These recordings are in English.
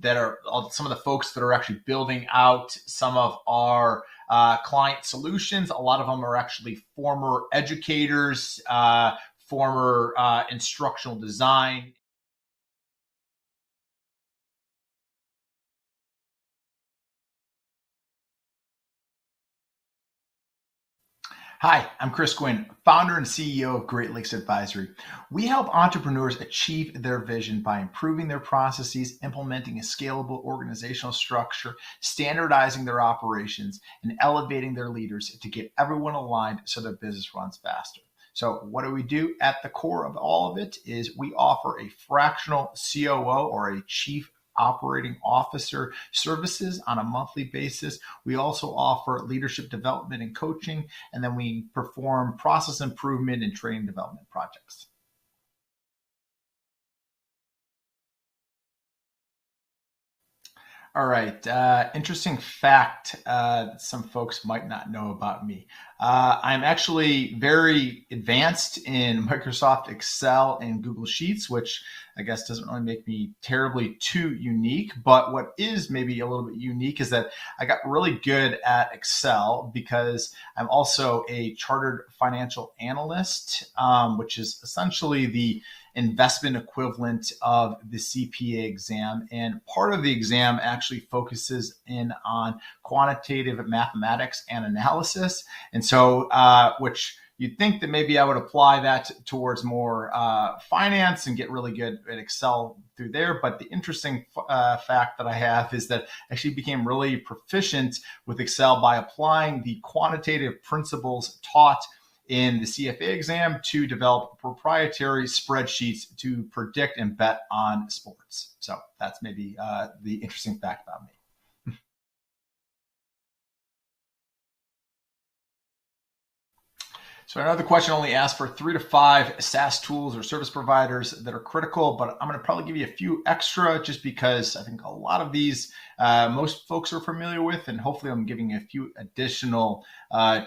that are some of the folks that are actually building out some of our client solutions. A lot of them are actually former educators, former instructional design. Hi, I'm Chris Gwinn, founder and CEO of Great Lakes Advisory. We help entrepreneurs achieve their vision by improving their processes, implementing a scalable organizational structure, standardizing their operations, and elevating their leaders to get everyone aligned so their business runs faster. So what do we do? At the core of all of it is we offer a fractional COO, or a chief operating officer services on a monthly basis. We also offer leadership development and coaching, and then we perform process improvement and training development projects. All right. Interesting fact some folks might not know about me. I'm actually very advanced in Microsoft Excel and Google Sheets, which I guess doesn't really make me terribly too unique. But what is maybe a little bit unique is that I got really good at Excel because I'm also a chartered financial analyst, which is essentially the investment equivalent of the CPA exam. And part of the exam actually focuses in on quantitative mathematics and analysis. And so, which you'd think that maybe I would apply that towards more finance and get really good at Excel through there. But the interesting fact that I have is that I actually became really proficient with Excel by applying the quantitative principles taught in the CFA exam to develop proprietary spreadsheets to predict and bet on sports. So that's maybe the interesting fact about me. So another question only asked for 3 to 5 SaaS tools or service providers that are critical, but I'm going to probably give you a few extra just because I think a lot of these most folks are familiar with, and hopefully I'm giving you a few additional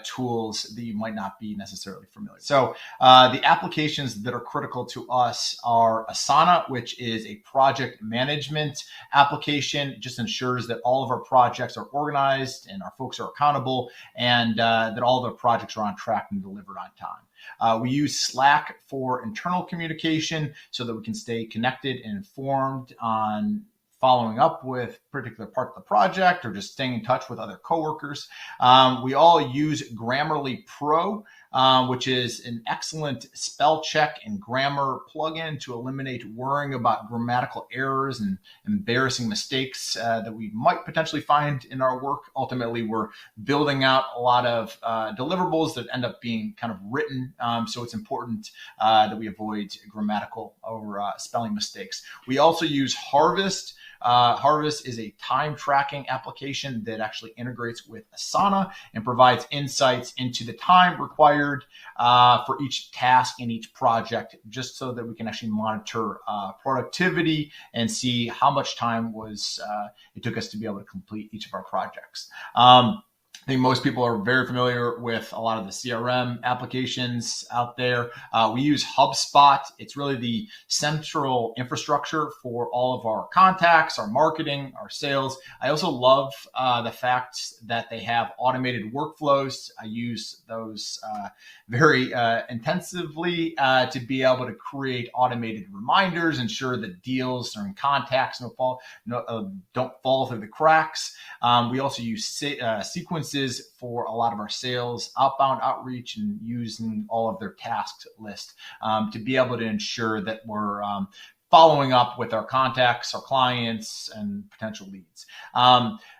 tools that you might not be necessarily familiar with. So the applications that are critical to us are Asana, which is a project management application. It just ensures that all of our projects are organized and our folks are accountable, and that all of our projects are on track and delivered on time. We use Slack for internal communication so that we can stay connected and informed on following up with particular part of the project or just staying in touch with other coworkers. We all use Grammarly Pro, which is an excellent spell check and grammar plugin to eliminate worrying about grammatical errors and embarrassing mistakes that we might potentially find in our work. Ultimately, we're building out a lot of deliverables that end up being kind of written, so it's important that we avoid grammatical or spelling mistakes. We also use Harvest. Harvest is a time tracking application that actually integrates with Asana and provides insights into the time required for each task in each project, just so that we can actually monitor productivity and see how much time it took us to be able to complete each of our projects. I think most people are very familiar with a lot of the CRM applications out there. We use HubSpot. It's really the central infrastructure for all of our contacts, our marketing, our sales. I also love the fact that they have automated workflows. I use those very intensively to be able to create automated reminders, ensure that deals or contacts don't fall through the cracks. We also use sequences for a lot of our sales, outbound outreach, and using all of their task list to be able to ensure that we're following up with our contacts, our clients, and potential leads.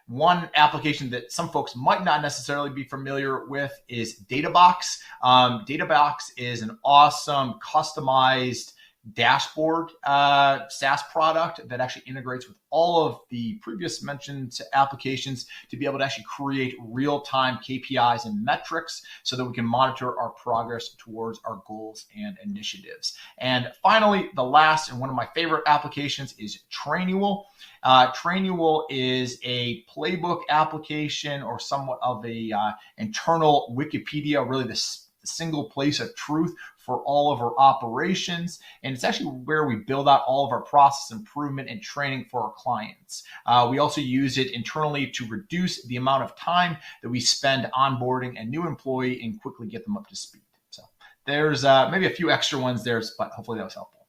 One application that some folks might not necessarily be familiar with is DataBox. DataBox is an awesome customized dashboard SaaS product that actually integrates with all of the previous mentioned applications to be able to actually create real-time KPIs and metrics so that we can monitor our progress towards our goals and initiatives. And finally, the last and one of my favorite applications is Trainual. Trainual is a playbook application or somewhat of a internal Wikipedia, really the single place of truth for all of our operations. And it's actually where we build out all of our process improvement and training for our clients. We also use it internally to reduce the amount of time that we spend onboarding a new employee and quickly get them up to speed. So there's maybe a few extra ones there, but hopefully that was helpful.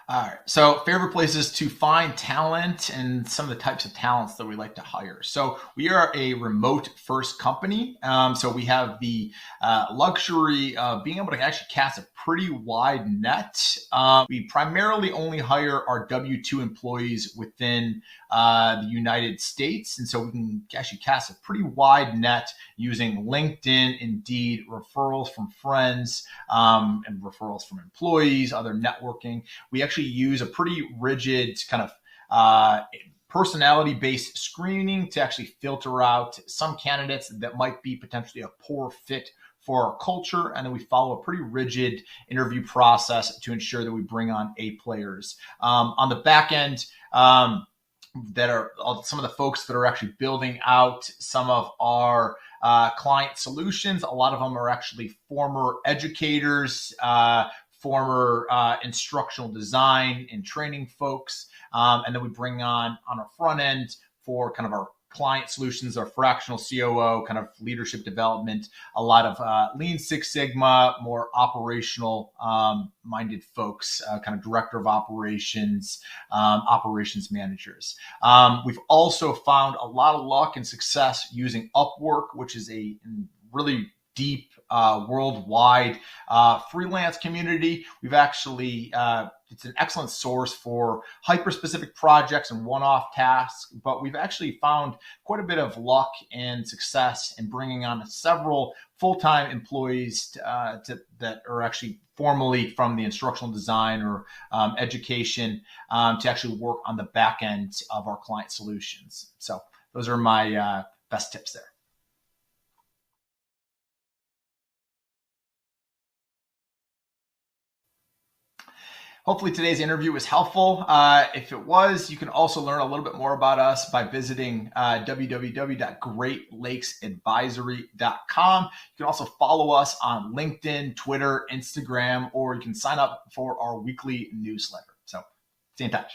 All right. So favorite places to find talent and some of the types of talents that we like to hire. So we are a remote first company. So we have the luxury of being able to actually cast a pretty wide net. We primarily only hire our W-2 employees within the United States. And so we can actually cast a pretty wide net using LinkedIn, Indeed, referrals from friends, and referrals from employees, other networking. We actually use a pretty rigid kind of personality-based screening to actually filter out some candidates that might be potentially a poor fit for our culture. And then we follow a pretty rigid interview process to ensure that we bring on A players. On the back end, that are some of the folks that are actually building out some of our client solutions. A lot of them are actually former educators, former instructional design and training folks. And then we bring on our front end for kind of our client solutions, our fractional COO, kind of leadership development, a lot of Lean Six Sigma, more operational minded folks, kind of director of operations, operations managers. We've also found a lot of luck and success using Upwork, which is a really deep worldwide freelance community. We've actually it's an excellent source for hyper-specific projects and one-off tasks, but we've actually found quite a bit of luck and success in bringing on several full-time employees that are actually formally from the instructional design or education to actually work on the back end of our client solutions. So those are my best tips there. Hopefully today's interview was helpful. If it was, you can also learn a little bit more about us by visiting www.greatlakesadvisory.com. You can also follow us on LinkedIn, Twitter, Instagram, or you can sign up for our weekly newsletter. So stay in touch.